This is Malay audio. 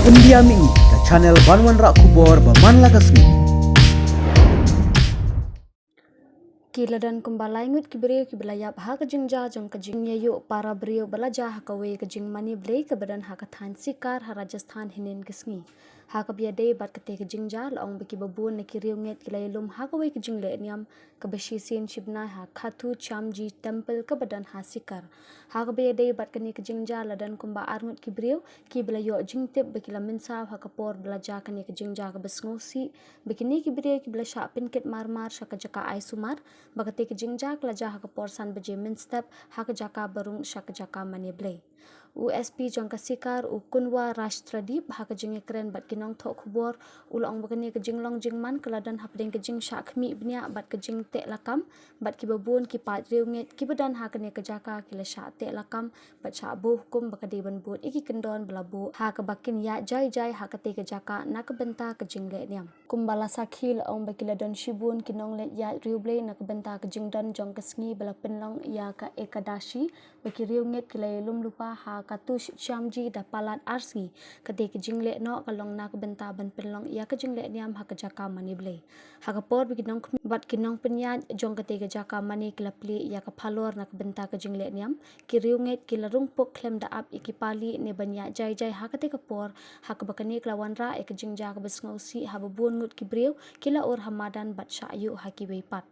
Undiami ke channel Banwan Rak Kubor Baman Lagasmi. Kiladan kumbalai ngut kiberiu kibelayap ha kejing ja jong kejing yayu para beriu belaja ha kawe kejing mani blei ke badan ha kathan sikar ha Rajasthan hinin kesngi ha kabiade bat kete kejing ja laong beki babun ne kiriu nget kilailum ha kawe kejing le niam ke beshisin shibna ha khatu chamji temple ke badan ha sikar ha kabiade bat kene kejing ja ladan kumba arngut kiberiu kibelayo jingtip beki lamin saw ha kapor belaja kene kejing ja ke besngosi bekini kiberiu kibelasha pinket marmar sha kajaka ai sumar bakati ke jingja kelajah ke porsan beje min step hak jaka barung syak jaka mani blei USP jong kasikar u kunwa rashtradip hak jinge keren bat kinong thok khubor ulong bakani ke jinglong jingman keladan hapding ke jing syak khmi bnia bat ke jing te lakam bat ki babun ki pat riunget ki badan hak ne ke jaka kila syak te lakam bat syak bu hukum bakadi ban but iki kendon belabu hak bakin ya jai jai hak te ke jaka nak benta ke jing le niam kumbala sakhil ong bakiladon shibun kinong le ya riuble nak benta ke jingdan jong kesngi bala penlong ya ka ekadashi baki riunget kilai lum lupa ha katush chamji da palat arsi kade ke jingle no kalong nak benta ban penlong ya ke jingle niam ha ke jaka mani blei ha ka por baki nong bat kinong penyat jong kate ke jaka mani klapli ya ka phalor nak benta ke jingle niam ki riunget kilarung pok klem da ap iki pali ne banya jai jai ha kate ke por ha ka bakani klawan ra ek jingja ke besngausi ha babun ngut kibriu kila or hamadan bat syayu ha ki weipat